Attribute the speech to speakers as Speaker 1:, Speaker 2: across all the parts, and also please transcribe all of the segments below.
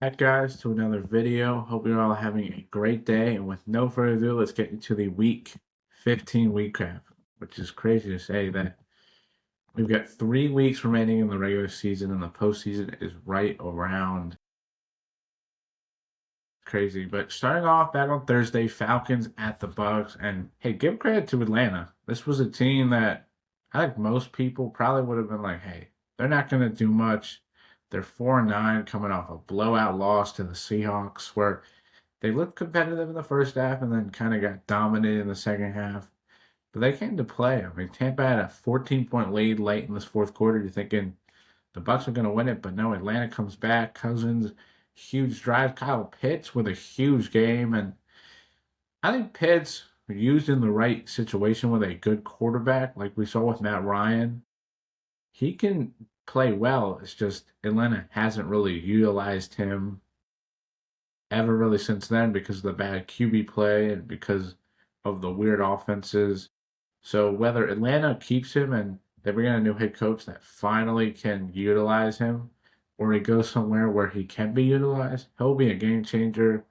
Speaker 1: Back guys to another video. Hope you're all having a great day. And with no further ado, let's get into the week 15 recap, which is crazy to say that we've got 3 weeks remaining in the regular season and the postseason is right around. Crazy. But starting off back on Thursday, Falcons at the Bucks. And hey, give credit to Atlanta. This was a team that I think most people probably would have been like, hey, they're not going to do much. They're 4-9 coming off a blowout loss to the Seahawks where they looked competitive in the first half and then kind of got dominated in the second half. But they came to play. I mean, Tampa had a 14-point lead late in this fourth quarter. You're thinking the Bucks are going to win it, but no, Atlanta comes back. Cousins, huge drive. Kyle Pitts with a huge game. And I think Pitts, used in the right situation with a good quarterback, like we saw with Matt Ryan, he can play well. It's just Atlanta hasn't really utilized him ever really since then because of the bad QB play and because of the weird offenses. So whether Atlanta keeps him and they bring in a new head coach that finally can utilize him, or he goes somewhere where he can be utilized, he'll be a game changer.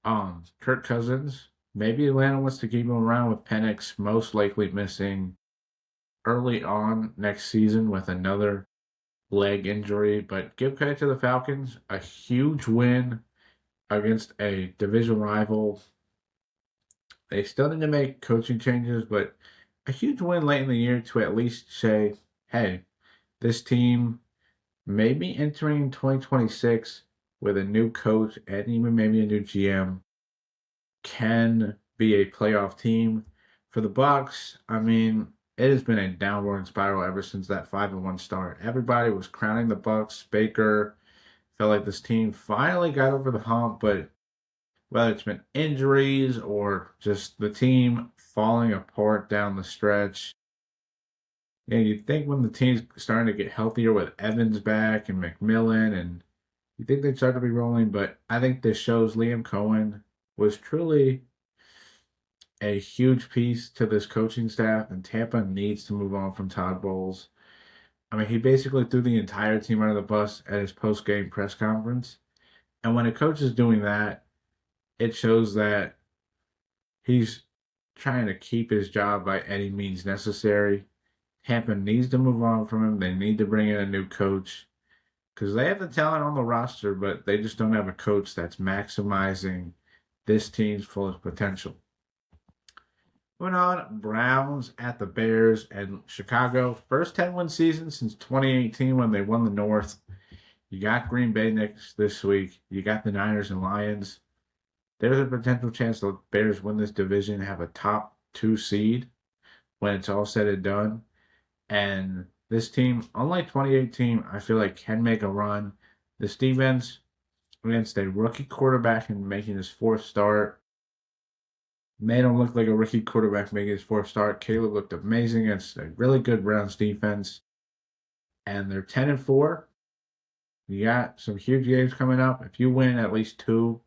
Speaker 1: Kirk Cousins, maybe Atlanta wants to keep him around with Penix most likely missing early on next season with another leg injury. But give credit to the Falcons, a huge win against a division rival. They still need to make coaching changes, but a huge win late in the year to at least say, hey, this team may be entering 2026 with a new coach and even maybe a new GM can be a playoff team. For the Bucks, I mean, it has been a downward spiral ever since that 5-1 start. Everybody was crowning the Bucks. Baker felt like this team finally got over the hump, but whether it's been injuries or just the team falling apart down the stretch. You'd think when the team's starting to get healthier with Evans back and McMillan, and you think they'd start to be rolling, but I think this shows Liam Cohen was truly a huge piece to this coaching staff, and Tampa needs to move on from Todd Bowles. I mean, he basically threw the entire team under the bus at his post-game press conference. And when a coach is doing that, it shows that he's trying to keep his job by any means necessary. Tampa needs to move on from him. They need to bring in a new coach because they have the talent on the roster, but they just don't have a coach that's maximizing this team's fullest potential. Moving on, Browns at the Bears and Chicago. First 10-win season since 2018 when they won the North. You got Green Bay next this week. You got the Niners and Lions. There's a potential chance the Bears win this division and have a top 2 seed when it's all said and done. And this team, unlike 2018, I feel like can make a run. This defense against a rookie quarterback and making his fourth start made him look like a rookie quarterback making his fourth start. Caleb looked amazing against a really good Browns defense. And they're 10-4. You got some huge games coming up. If you win at least 2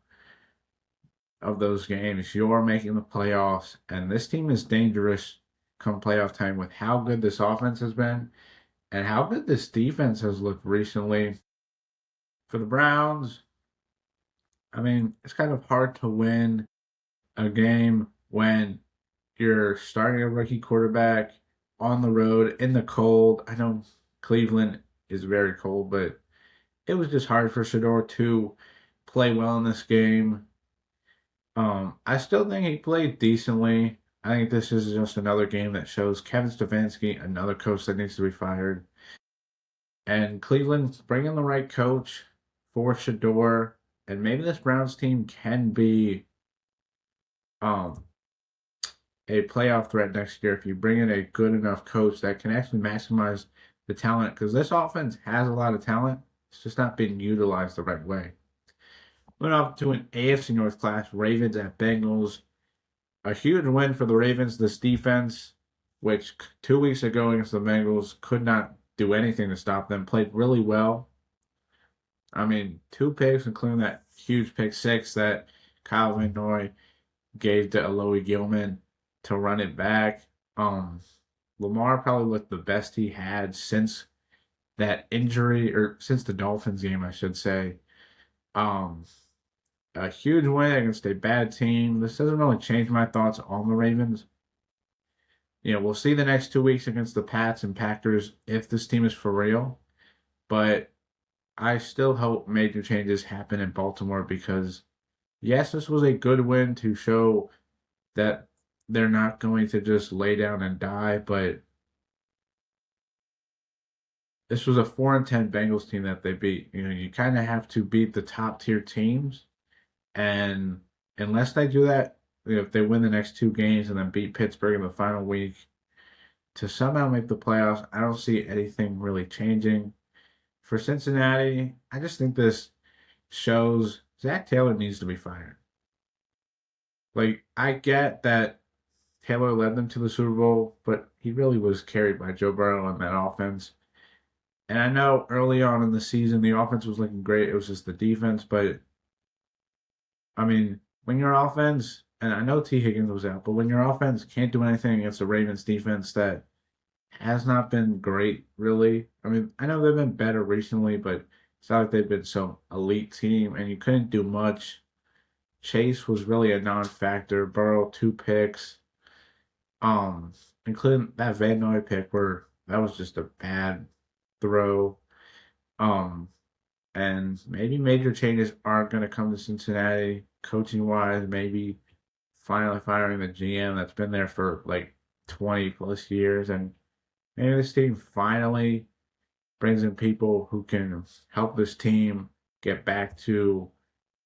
Speaker 1: of those games, you're making the playoffs. And this team is dangerous come playoff time with how good this offense has been and how good this defense has looked recently. For the Browns, I mean, it's kind of hard to win a game when you're starting a rookie quarterback on the road in the cold. I know Cleveland is very cold, but it was just hard for Shador to play well in this game. I still think he played decently. I think this is just another game that shows Kevin Stefanski, another coach that needs to be fired. And Cleveland bringing the right coach for Shador, and maybe this Browns team can be um, a playoff threat next year if you bring in a good enough coach that can actually maximize the talent. Because this offense has a lot of talent, it's just not being utilized the right way. Moving up to an AFC North class, Ravens at Bengals. A huge win for the Ravens. This defense, which 2 weeks ago against the Bengals could not do anything to stop them, played really well. I mean, 2 picks, including that huge pick 6 that Kyle Van Noy gave to Aloy Gilman to run it back. Lamar probably looked the best he had since that injury, or since the Dolphins game, I should say. Um, a huge win against a bad team. This doesn't really change my thoughts on the Ravens. We'll see the next 2 weeks against the Pats and Packers if this team is for real. But I still hope major changes happen in Baltimore because, yes, this was a good win to show that they're not going to just lay down and die, but this was a 4-10 Bengals team that they beat. You kind of have to beat the top tier teams, and unless they do that, if they win the next 2 games and then beat Pittsburgh in the final week to somehow make the playoffs, I don't see anything really changing. For Cincinnati, I just think this shows Zach Taylor needs to be fired. Like, I get that Taylor led them to the Super Bowl, but he really was carried by Joe Burrow and that offense. And I know early on in the season, the offense was looking great. It was just the defense. But, I mean, when your offense, and I know T. Higgins was out, but when your offense can't do anything against the Ravens defense that has not been great, really. I mean, I know they've been better recently, but it's not like they've been some elite team, and you couldn't do much. Chase was really a non-factor. Burrow, 2 picks, um, including that Van Noy pick where that was just a bad throw. Um, and maybe major changes aren't going to come to Cincinnati coaching wise. Maybe finally firing the GM that's been there for like 20 plus years, and maybe this team finally brings in people who can help this team get back to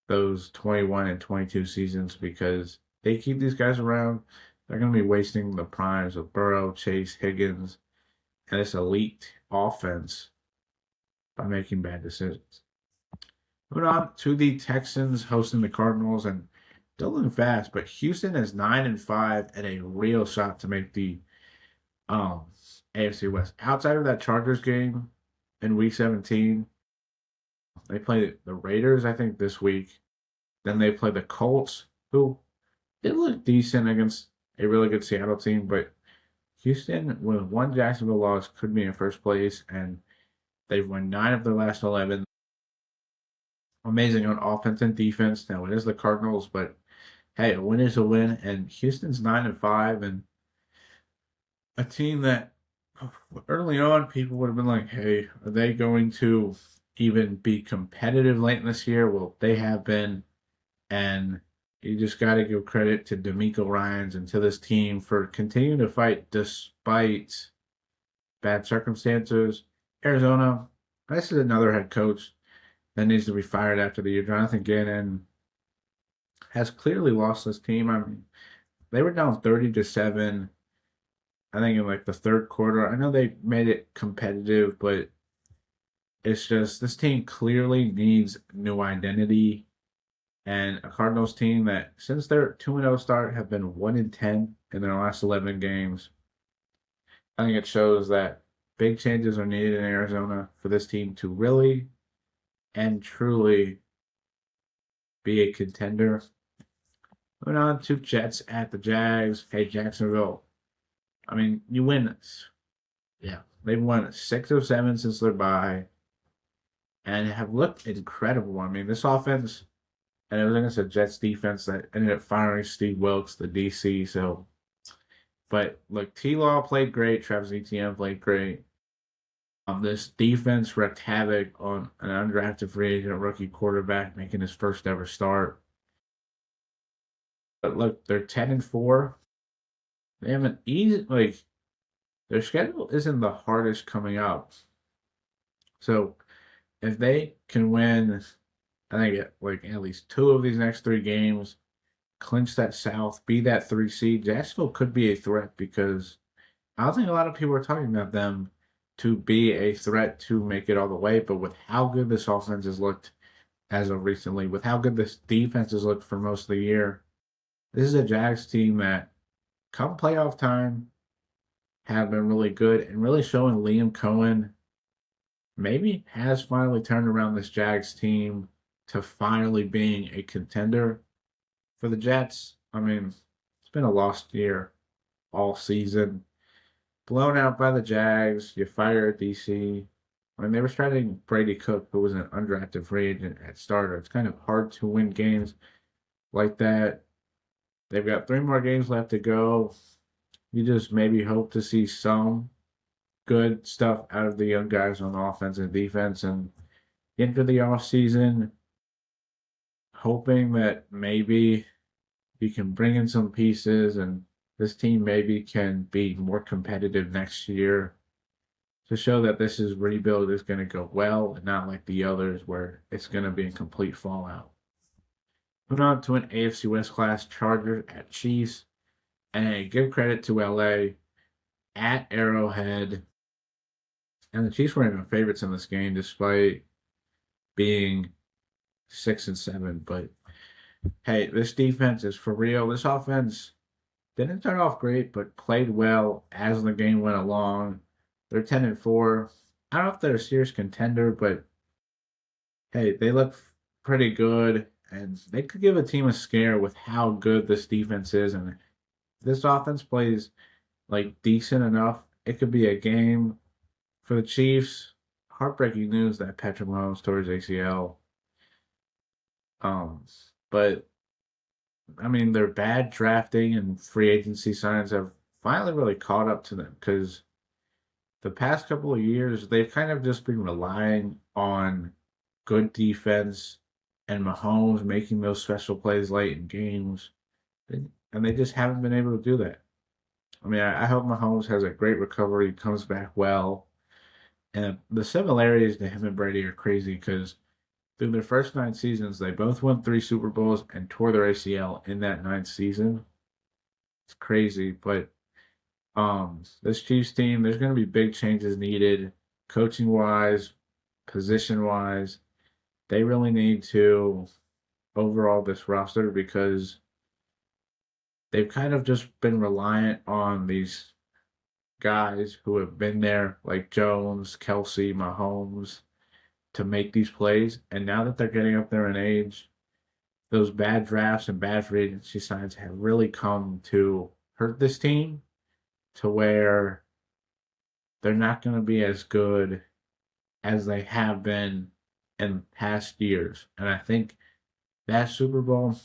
Speaker 1: those 21 and 22 seasons because they keep these guys around. They're going to be wasting the primes of Burrow, Chase, Higgins, and this elite offense by making bad decisions. Moving on to the Texans hosting the Cardinals, and they're looking fast, but Houston is 9-5 and a real shot to make the um, AFC West. Outside of that Chargers game in Week 17, they play the Raiders, I think, this week. Then they play the Colts, who did look decent against a really good Seattle team, but Houston, with one Jacksonville loss, could be in first place, and they've won 9 of their last 11. Amazing on offense and defense. Now, it is the Cardinals, but hey, a win is a win, and Houston's 9-5, and a team that early on people would have been like, hey, are they going to even be competitive late in this year? Well, they have been, and you just got to give credit to D'Amico Ryans and to this team for continuing to fight despite bad circumstances. Arizona, this is another head coach that needs to be fired after the year. Jonathan Gannon has clearly lost this team. I mean, they were down 30-7, I think, in like the third quarter. I know they made it competitive, but it's just this team clearly needs new identity. And a Cardinals team that, since their 2-0 start, have been 1-10 in their last 11 games. I think it shows that big changes are needed in Arizona for this team to really and truly be a contender. Moving on to Jets at the Jags. Hey, Jacksonville. I mean, you win this. Yeah. They've won 6 of 7 since their bye and have looked incredible. I mean, this offense, and it was against a Jets defense that ended up firing Steve Wilkes, the DC. So, but look, T-Law played great. Travis Etienne played great. This defense wreaked havoc on an undrafted free agent rookie quarterback making his first ever start. But look, they're 10-4. They have an easy, like, their schedule isn't the hardest coming up. So if they can win, I think like at least 2 of these next 3 games, clinch that South, be that 3 seed, Jacksonville could be a threat because I don't think a lot of people are talking about them to be a threat to make it all the way. But with how good this offense has looked as of recently, with how good this defense has looked for most of the year, this is a Jags team that, come playoff time, have been really good and really showing Liam Cohen maybe has finally turned around this Jags team to finally being a contender for the Jets. I mean, it's been a lost year all season. Blown out by the Jags. You fire DC. I mean, they were starting Brady Cook, who was an undrafted free agent at starter. It's kind of hard to win games like that. They've got 3 more games left to go. You just maybe hope to see some good stuff out of the young guys on offense and defense. And into the offseason, hoping that maybe you can bring in some pieces and this team maybe can be more competitive next year to show that this is rebuild is going to go well and not like the others where it's going to be a complete fallout. Moving on to an AFC West class, Chargers at Chiefs, and give credit to LA at Arrowhead. And the Chiefs were even favorites in this game despite being 6-7. But hey, this defense is for real. This offense didn't start off great, but played well as the game went along. They're 10-4. I don't know if they're a serious contender, but hey, they look pretty good, and they could give a team a scare with how good this defense is. And this offense plays like decent enough. It could be a game for the Chiefs. Heartbreaking news that Patrick Mahomes tore his ACL. Um, but I mean, their bad drafting and free agency signs have finally really caught up to them because the past couple of years they've kind of just been relying on good defense and Mahomes making those special plays late in games, and they just haven't been able to do that. I mean, I hope Mahomes has a great recovery, comes back well, and the similarities to him and Brady are crazy because through their first 9 seasons, they both won 3 Super Bowls and tore their ACL in that ninth season. It's crazy, but this Chiefs team, there's going to be big changes needed, coaching wise, position wise. They really need to overall this roster because they've kind of just been reliant on these guys who have been there, like Jones, Kelsey, Mahomes, to make these plays. And now that they're getting up there in age, those bad drafts and bad free agency signs have really come to hurt this team to where they're not going to be as good as they have been in past years. And I think that Super Bowl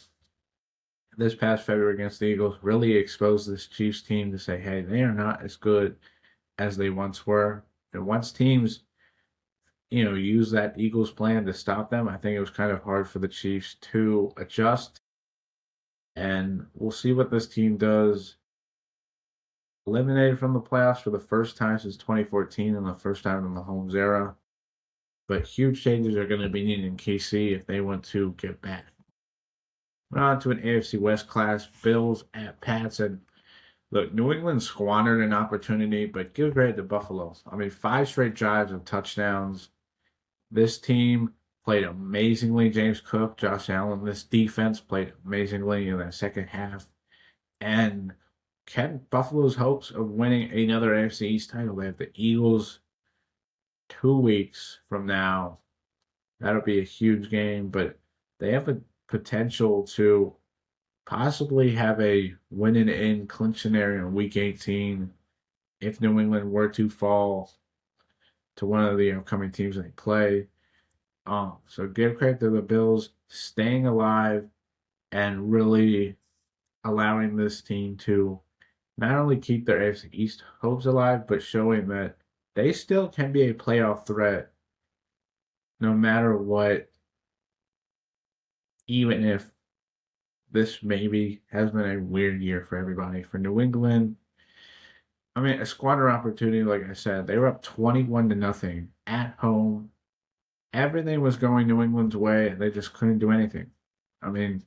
Speaker 1: this past February against the Eagles really exposed this Chiefs team to say, hey, they are not as good as they once were. And once teams, use that Eagles plan to stop them, I think it was kind of hard for the Chiefs to adjust. And we'll see what this team does. Eliminated from the playoffs for the first time since 2014 and the first time in the Mahomes era. But huge changes are going to be needed in KC if they want to get back. We're on to an AFC West class, Bills at Pats. And look, New England squandered an opportunity, but give credit to Buffalo. I mean, 5 straight drives of touchdowns. This team played amazingly. James Cook, Josh Allen. This defense played amazingly in that second half. And kept Buffalo's hopes of winning another AFC East title. They have the Eagles 2 weeks from now. That'll be a huge game, but they have a potential to possibly have a win and in clinch scenario in week 18 if New England were to fall to one of the upcoming teams they play. So give credit to the Bills staying alive and really allowing this team to not only keep their AFC East hopes alive, but showing that they still can be a playoff threat no matter what, even if this maybe has been a weird year for everybody. For New England, I mean, a squatter opportunity, like I said, they were up 21-0 at home. Everything was going New England's way, and they just couldn't do anything. I mean,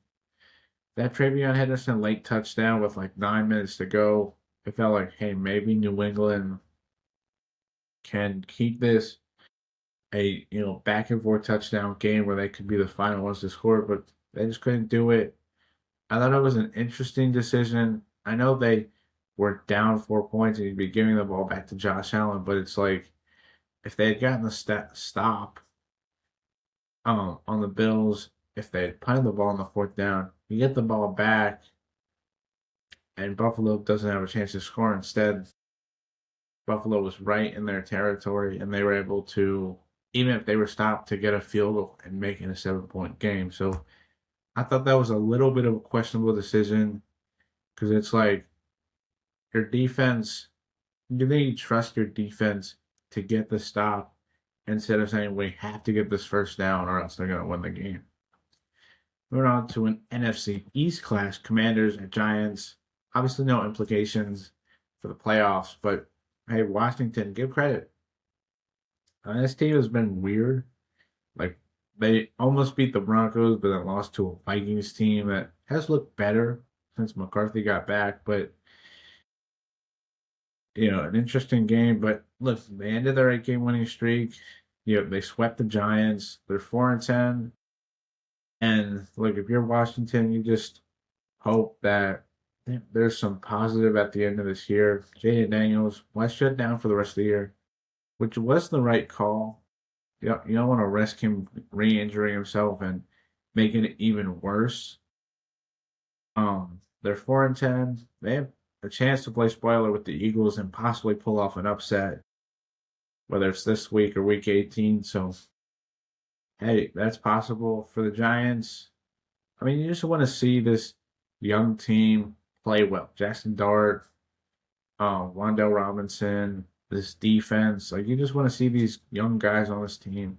Speaker 1: that Travion Henderson late touchdown with like 9 minutes to go, it felt like, hey, maybe New England can keep this a back and forth touchdown game where they could be the final ones to score, but they just couldn't do it. I thought it was an interesting decision. I know they were down 4 points and you'd be giving the ball back to Josh Allen, but it's like if they had gotten the stop on the Bills, if they had punted the ball on the fourth down, you get the ball back, and Buffalo doesn't have a chance to score. Instead, Buffalo was right in their territory, and they were able to, even if they were stopped, to get a field goal and make it a 7 point game. So I thought that was a little bit of a questionable decision because it's like your defense, you need to trust your defense to get the stop instead of saying we have to get this first down or else they're going to win the game. Moving on to an NFC East clash, Commanders and Giants. Obviously, no implications for the playoffs, but hey, Washington, give credit. This team has been weird. Like, they almost beat the Broncos, but then lost to a Vikings team that has looked better since McCarthy got back. But, an interesting game. But look, they ended their 8 game winning streak. They swept the Giants. They're 4-10. And look, if you're Washington, you just hope that there's some positive at the end of this year. Jaden Daniels was shut down for the rest of the year, which was the right call. You don't want to risk him re-injuring himself and making it even worse. They're 4-10. They have a chance to play spoiler with the Eagles and possibly pull off an upset, whether it's this week or week 18. So, hey, that's possible for the Giants. I mean, you just want to see this young team play well. Jackson Dart, Wandell Robinson, this defense. Like, you just want to see these young guys on this team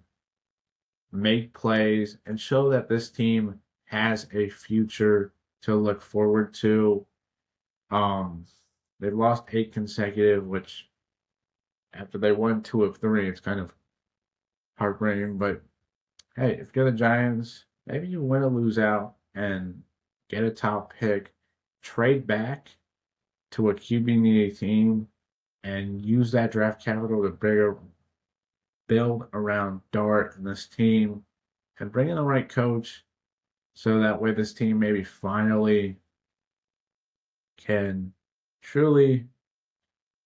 Speaker 1: make plays and show that this team has a future to look forward to. Um, they've lost 8 consecutive, which after they won 2 of 3, it's kind of heartbreaking. But hey, if you're the Giants, maybe you win or lose out and get a top pick, trade back to a QB needy team, and use that draft capital to bigger build around Dart and this team, and bring in the right coach, so that way this team maybe finally can truly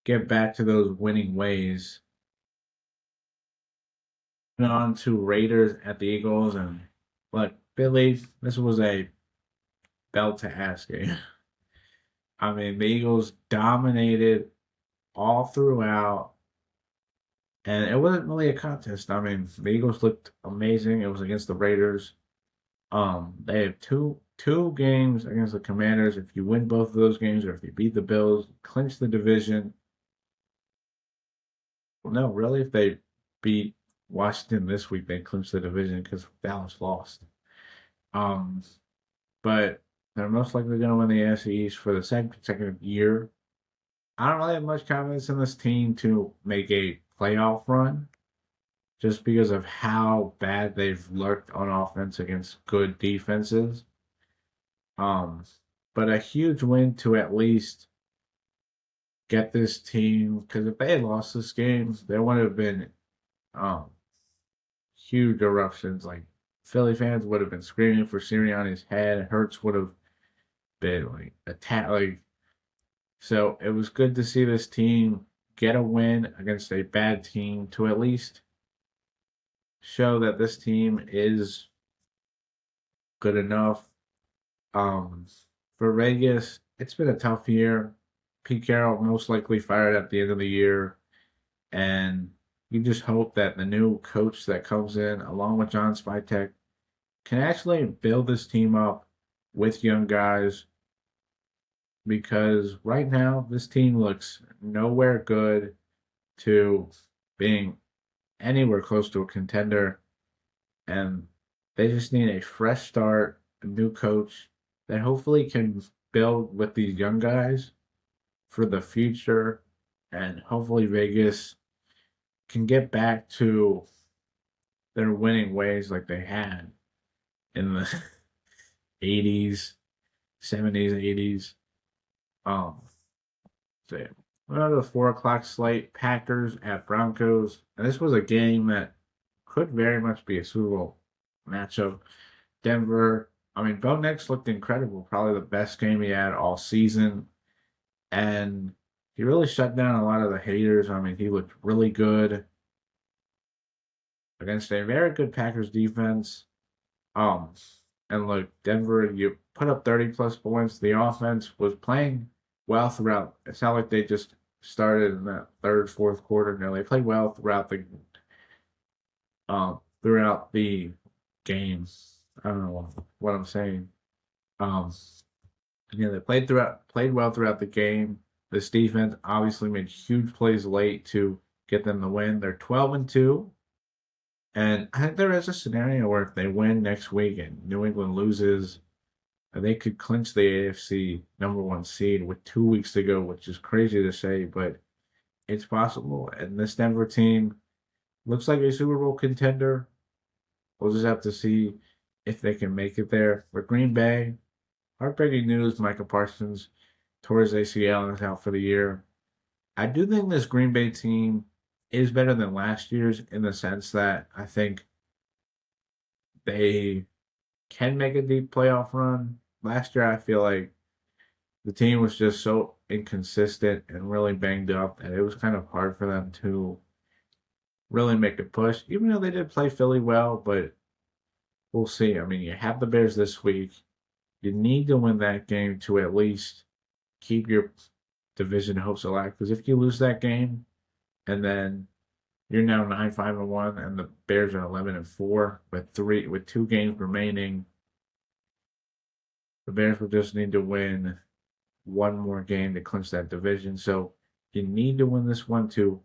Speaker 1: get back to those winning ways. On to Raiders at the Eagles, and look, Billy, this was a belt to ass game. I mean, the Eagles dominated all throughout, and it wasn't really a contest. I mean, the Eagles looked amazing. It was against the Raiders. They have two games against the Commanders. If you win both of those games, or if you beat the Bills, clinch the division. Well, no, really, if they beat Washington this week, they clinch the division because Dallas lost. Um, but they're most likely going to win the AFC East for the second consecutive year. I don't really have much confidence in this team to make a playoff run, just because of how bad they've looked on offense against good defenses. Um, but a huge win to at least get this team, because if they had lost this game, there would have been um, huge eruptions. Like, Philly fans would have been screaming for Sirianni's head. Hurts would have been like attack. So it was good to see this team get a win against a bad team to at least show that this team is good enough. Um, for Vegas, it's been a tough year. Pete Carroll most likely fired at the end of the year, and you just hope that the new coach that comes in, along with John Spytek, can actually build this team up with young guys. Because right now, this team looks nowhere good to being anywhere close to a contender, and they just need a fresh start, a new coach that hopefully can build with these young guys for the future, and hopefully Vegas can get back to their winning ways like they had in the 80s, 70s, 80s. So yeah. Another 4 o'clock slate, Packers at Broncos. And this was a game that could very much be a Super Bowl matchup. Denver, I mean, Bo Nix looked incredible. Probably the best game he had all season. And he really shut down a lot of the haters. I mean, he looked really good against a very good Packers defense. Um, and look, Denver, you put up 30 plus points. The offense was playing well throughout. It's not like they just started in that third, fourth quarter. No, they played well throughout the game. I don't know what I'm saying. Um, yeah, they played well throughout the game. This defense obviously made huge plays late to get them the win. They're 12-2, and I think there is a scenario where if they win next week and New England loses, they could clinch the AFC #1 seed with 2 weeks to go, which is crazy to say, but it's possible. And this Denver team looks like a Super Bowl contender. We'll just have to see if they can make it there. For Green Bay, heartbreaking news: Micah Parsons tore his ACL and is out for the year. I do think this Green Bay team is better than last year's in the sense that I think they can make a deep playoff run. Last year, I feel like the team was just so inconsistent and really banged up that it was kind of hard for them to really make a push, even though they did play Philly well, but we'll see. I mean, you have the Bears this week. You need to win that game to at least keep your division hopes alive. Because if you lose that game and then you're now 9-5-1 and the Bears are 11-4 with 2 games remaining, the Bears will just need to win one more game to clinch that division. So you need to win this one to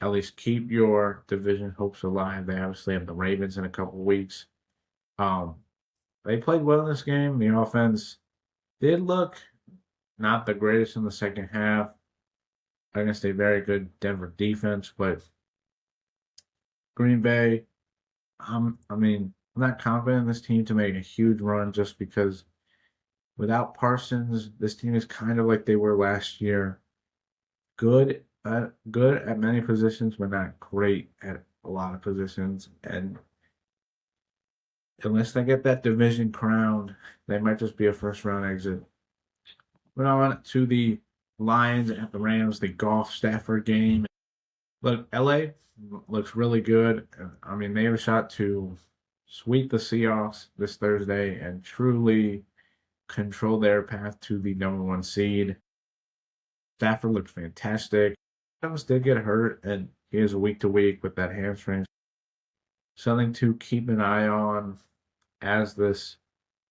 Speaker 1: at least keep your division hopes alive. They obviously have the Ravens in a couple weeks. Um, they played well in this game. The offense did look not the greatest in the second half against a very good Denver defense, but Green Bay, I'm not confident in this team to make a huge run just because without Parsons, this team is kind of like they were last year. Good at many positions, but not great at a lot of positions. And unless they get that division crowned, they might just be a first round exit. But on to the Lions at the Rams, the Goff Stafford game. Look, LA looks really good. I mean, they have a shot to sweep the Seahawks this Thursday and truly control their path to the #1 seed. Stafford looked fantastic. Adams did get hurt, and he is week to week with that hamstring. Something to keep an eye on as this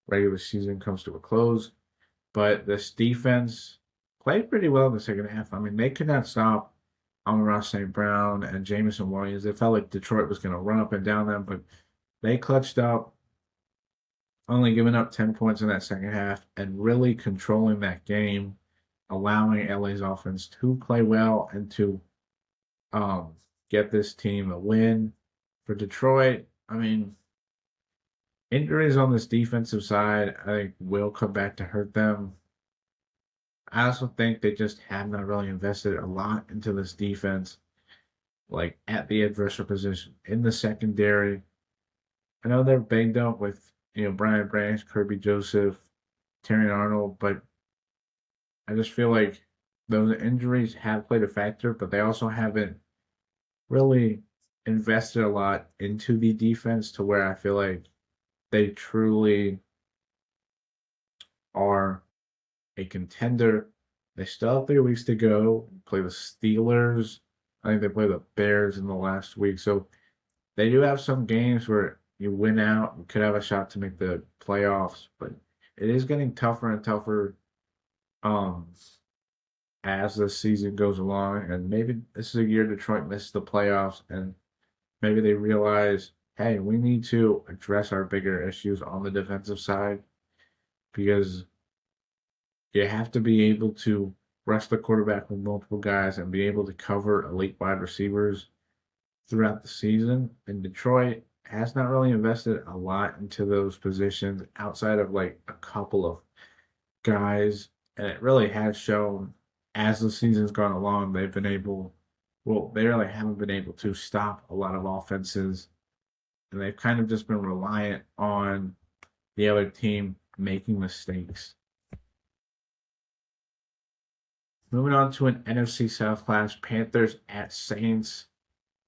Speaker 1: regular season comes to a close. But this defense played pretty well in the second half. I mean, they could not stop Amon-Ra St. Brown and Jameson Williams. It felt like Detroit was going to run up and down them, but they clutched up, only giving up 10 points in that second half and really controlling that game, allowing LA's offense to play well and to get this team a win. For Detroit, I mean, injuries on this defensive side, I think, will come back to hurt them. I also think they just have not really invested a lot into this defense, like at the edge rusher position in the secondary. I know they're banged up with Brian Branch, Kirby Joseph, Terry Arnold, but I just feel like those injuries have played a factor, but they also haven't really invested a lot into the defense to where I feel like they truly are a contender. They still have 3 weeks to go. Play the Steelers. I think they play the Bears in the last week. So they do have some games where you win out, you could have a shot to make the playoffs, but it is getting tougher and tougher um as the season goes along. And maybe this is a year Detroit misses the playoffs and maybe they realize, hey, we need to address our bigger issues on the defensive side because you have to be able to rush the quarterback with multiple guys and be able to cover elite wide receivers throughout the season. And Detroit has not really invested a lot into those positions outside of like a couple of guys. And it really has shown as the season's gone along, they really haven't been able to stop a lot of offenses. And they've kind of just been reliant on the other team making mistakes. Moving on to an NFC South clash, Panthers at Saints.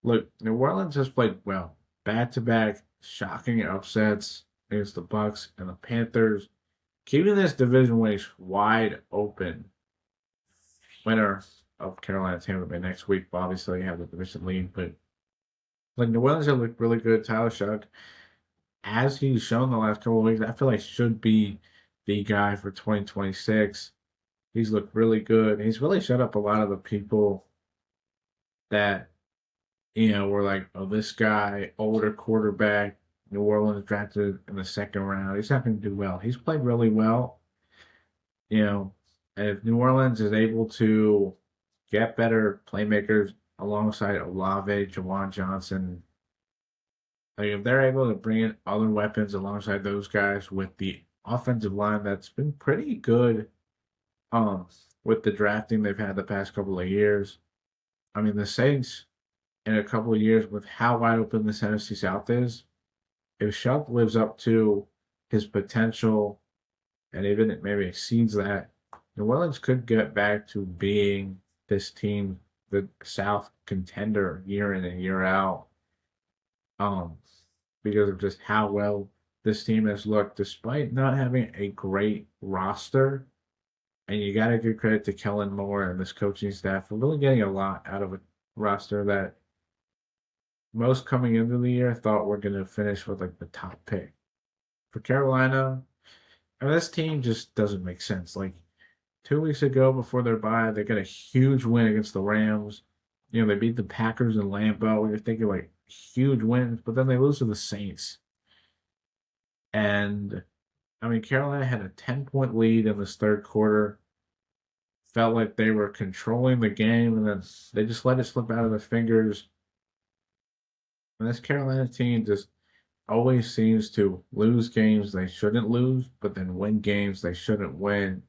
Speaker 1: Look, New Orleans has played well. Back-to-back shocking upsets against the Bucks and the Panthers, keeping this division race wide open. Winner of Carolina Tampa Bay next week. But obviously, you have the division lead, but like New Orleans have looked really good. Tyler Shuck, as he's shown the last couple of weeks, I feel like should be the guy for 2026. He's looked really good. He's really shut up a lot of the people that were like, oh, this guy, older quarterback, New Orleans drafted in the second round. He's not going to do well. He's played really well, you know, and if New Orleans is able to get better playmakers alongside Olave, Jawan Johnson, like if they're able to bring in other weapons alongside those guys with the offensive line that's been pretty good, um, with the drafting they've had the past couple of years. I mean, the Saints in a couple of years with how wide open this NFC South is, if Shelp lives up to his potential and even maybe exceeds that, New Orleans could get back to being this team, the South contender year in and year out, um, because of just how well this team has looked, despite not having a great roster. And you got to give credit to Kellen Moore and this coaching staff for really getting a lot out of a roster that most coming into the year thought we're going to finish with like the top pick. For Carolina, I mean, this team just doesn't make sense. Like 2 weeks ago, before their bye, they got a huge win against the Rams. They beat the Packers in Lambeau. You're thinking like huge wins, but then they lose to the Saints. And I mean, Carolina had a 10-point lead in this third quarter. Felt like they were controlling the game, and then they just let it slip out of their fingers. And this Carolina team just always seems to lose games they shouldn't lose, but then win games they shouldn't win.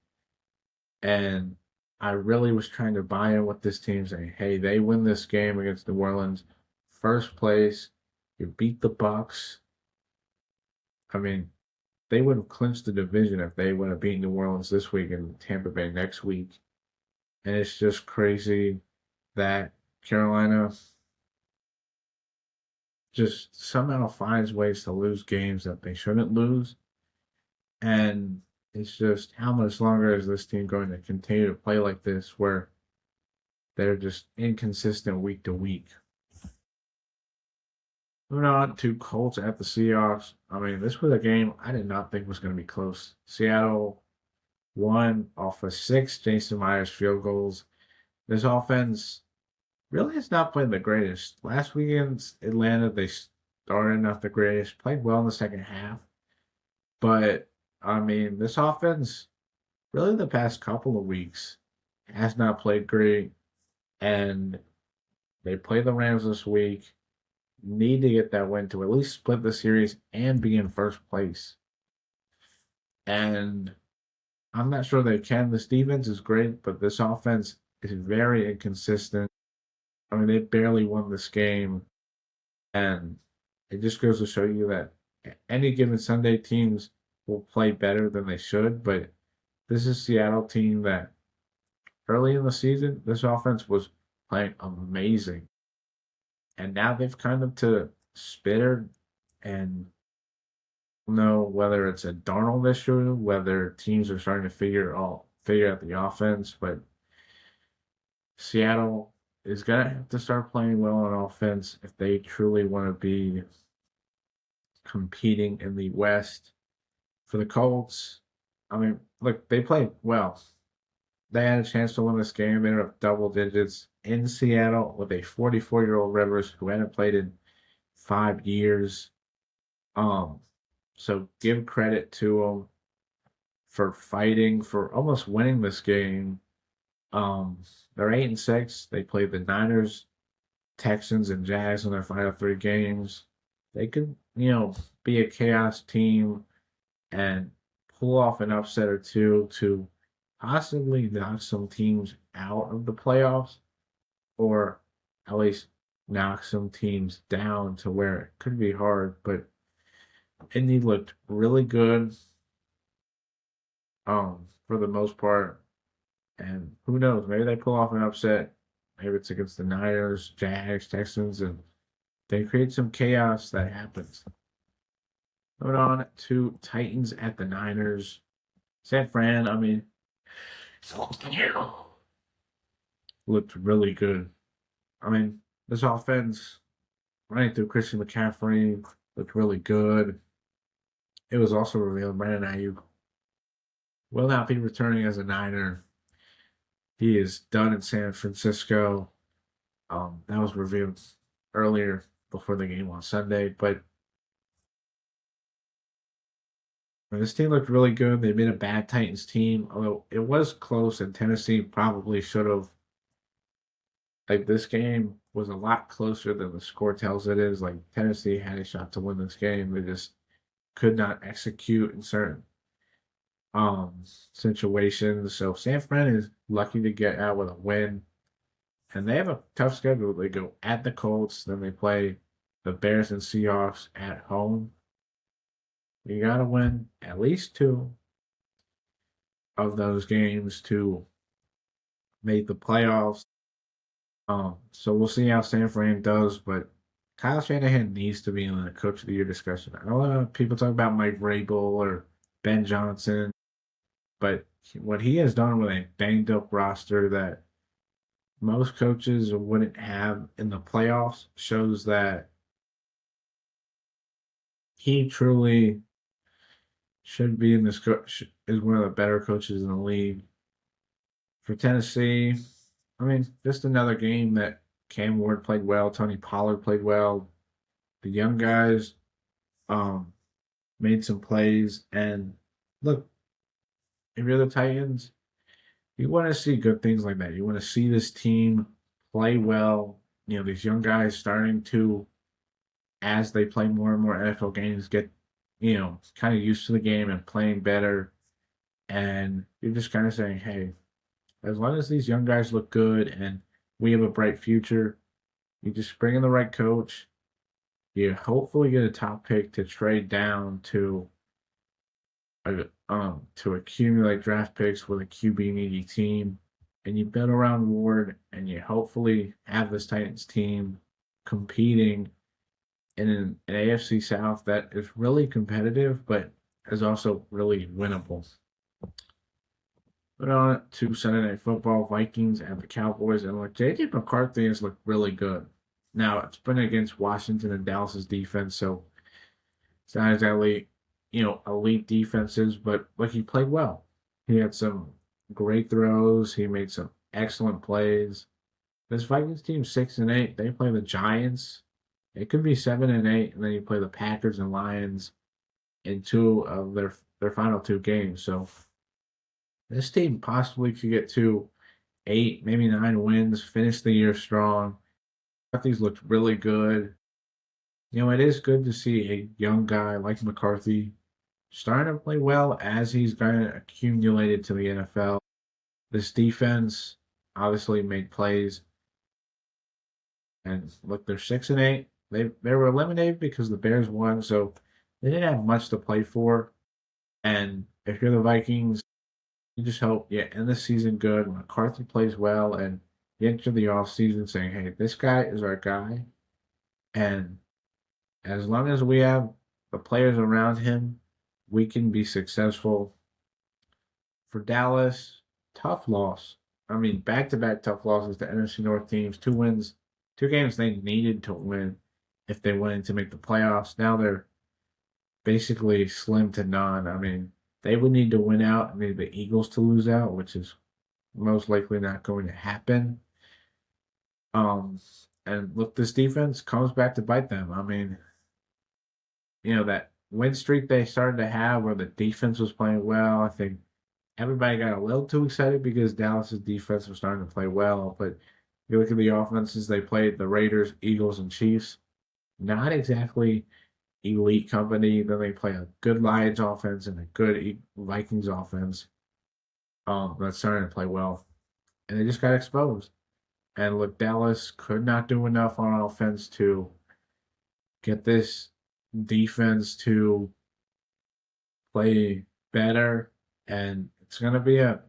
Speaker 1: And I really was trying to buy in with this team, saying, "Hey, they win this game against New Orleans, first place. You beat the Bucks. I mean, they would have clinched the division if they would have beaten New Orleans this week and Tampa Bay next week." And it's just crazy that Carolina just somehow finds ways to lose games that they shouldn't lose. And it's just how much longer is this team going to continue to play like this where they're just inconsistent week to week? Moving on to Colts at the Seahawks. I mean, this was a game I did not think was going to be close. Seattle won off of 6 Jason Myers field goals. This offense really has not played the greatest. Last weekend's Atlanta, they started not the greatest, played well in the second half. But, I mean, this offense, really the past couple of weeks, has not played great. And they play the Rams this week. Need to get that win to at least split the series and be in first place. And I'm not sure they can. This defense is great, but this offense is very inconsistent. I mean, they barely won this game. And it just goes to show you that any given Sunday teams will play better than they should. But this is a Seattle team that early in the season, this offense was playing amazing. And now they've kind of to Spitter and know whether it's a Darnold issue, whether teams are starting to figure out the offense, but Seattle is gonna have to start playing well on offense if they truly want to be competing in the West. For the Colts, I mean, look, they played well. They had a chance to win this game. They were up double digits in Seattle with a 44-year-old Rivers who hadn't played in 5 years. Um, so give credit to them for fighting, for almost winning this game. Um, they're 8-6. They played the Niners, Texans, and Jags in their final 3 games. They could, be a chaos team and pull off an upset or two to possibly knock some teams out of the playoffs, or at least knock some teams down to where it could be hard. But Indy looked really good, for the most part. And who knows, maybe they pull off an upset. Maybe it's against the Niners, Jags, Texans, and they create some chaos that happens. Moving on to Titans at the Niners. San Fran, I mean, looked really good. I mean, this offense running through Christian McCaffrey looked really good. It was also revealed Brandon Ayuk will not be returning as a Niner. He is done in San Francisco. That was revealed earlier before the game on Sunday. But this team looked really good. They made a bad Titans team, although it was close, and Tennessee probably should have. Like this game was a lot closer than the score tells it is. Like Tennessee had a shot to win this game. They just could not execute in certain situations. So San Fran is lucky to get out with a win. And they have a tough schedule. They go at the Colts, then they play the Bears and Seahawks at home. You gotta win at least two of those games to make the playoffs. So we'll see how San Fran does, but Kyle Shanahan needs to be in the Coach of the Year discussion. I know a lot of people talk about Mike Vrabel or Ben Johnson, but what he has done with a banged up roster that most coaches wouldn't have in the playoffs shows that he truly should be in this is one of the better coaches in the league. For Tennessee, I mean, just another game that Cam Ward played well, Tony Pollard played well. The young guys um, made some plays, and look, if you're the Titans, you want to see good things like that. You want to see this team play well. You know, these young guys starting to, as they play more and more NFL games, get, kind of used to the game and playing better. And you're just kind of saying, hey, as long as these young guys look good and we have a bright future, you just bring in the right coach. You hopefully get a top pick to trade down to accumulate draft picks with a QB needy team, and you build around Ward, and you hopefully have this Titans team competing in an AFC South that is really competitive, but is also really winnable. But on to Sunday Night Football, Vikings and the Cowboys, and look, JJ McCarthy has looked really good. Now it's been against Washington and Dallas's defense, so it's not exactly, elite defenses, but like he played well. He had some great throws. He made some excellent plays. This Vikings team 6-8. They play the Giants. It could be 7-8, and then you play the Packers and Lions in two of their final two games. So this team possibly could get to 8, maybe 9 wins, finish the year strong. These looked really good. It is good to see a young guy like McCarthy starting to play well as he's kind of accumulated to the NFL. This defense obviously made plays, and look, they're 6-8. They were eliminated because the Bears won, so they didn't have much to play for. And if you're the Vikings, you just hope you end the season good. McCarthy plays well, and you enter the offseason saying, "Hey, this guy is our guy," and as long as we have the players around him, we can be successful. For Dallas, tough loss. I mean, back-to-back tough losses to NFC North teams. 2 wins, 2 games they needed to win if they wanted to make the playoffs. Now they're basically slim to none. I mean, they would need to win out and need the Eagles to lose out, which is most likely not going to happen. Um, and look, this defense comes back to bite them. I mean, that win streak they started to have where the defense was playing well, I think everybody got a little too excited because Dallas's defense was starting to play well. But you look at the offenses they played, the Raiders, Eagles, and Chiefs, not exactly elite company. Then they play a good Lions offense and a good Vikings offense that's starting to play well. And they just got exposed. And look, Dallas could not do enough on offense to get this defense to play better. And it's going to be a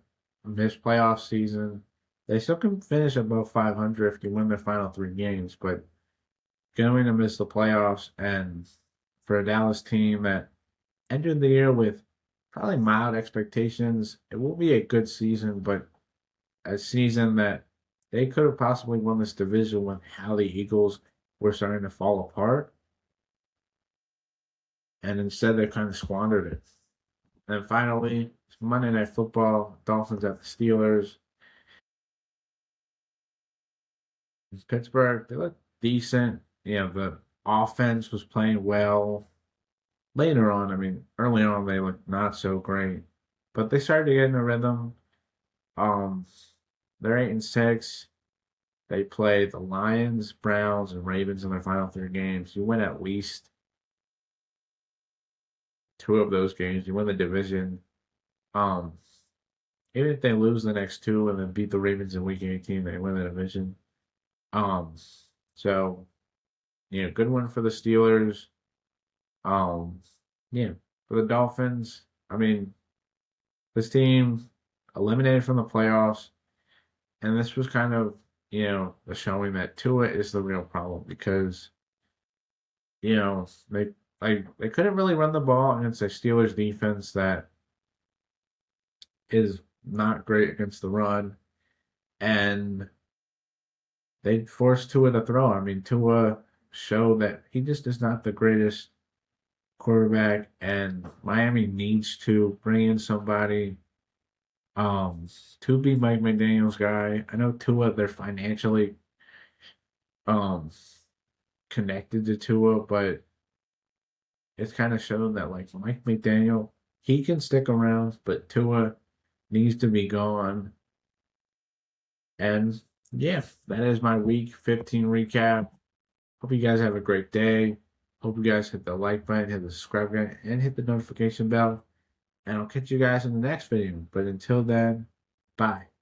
Speaker 1: missed playoff season. They still can finish above 500 if you win their final 3 games, but going to miss the playoffs. And for a Dallas team that entered the year with probably mild expectations, it will be a good season, but a season that they could have possibly won this division when how the Eagles were starting to fall apart, and instead they kind of squandered it. And finally, Monday Night Football, Dolphins at the Steelers. Pittsburgh, they looked decent. The offense was playing well. Later on, I mean, early on they looked not so great, but they started to get in a rhythm. Um, they're 8-6. They play the Lions, Browns, and Ravens in their final three games. You win at least two of those games. You win the division. Um, Even if they lose the next two and then beat the Ravens in Week 18, they win the division. Um, so good one for the Steelers. Um, yeah, for the Dolphins. I mean, this team eliminated from the playoffs, and this was kind of the showing that Tua is the real problem because they couldn't really run the ball against a Steelers defense that is not great against the run, and they forced Tua to throw. I mean, Tua showed that he just is not the greatest quarterback, and Miami needs to bring in somebody to be Mike McDaniel's guy. I know Tua, they're financially um connected to Tua, but it's kind of shown that like Mike McDaniel, he can stick around, but Tua needs to be gone. And yeah, that is my week 15 recap. Hope you guys have a great day. Hope you guys hit the like button, hit the subscribe button, and hit the notification bell. And I'll catch you guys in the next video. But until then, bye.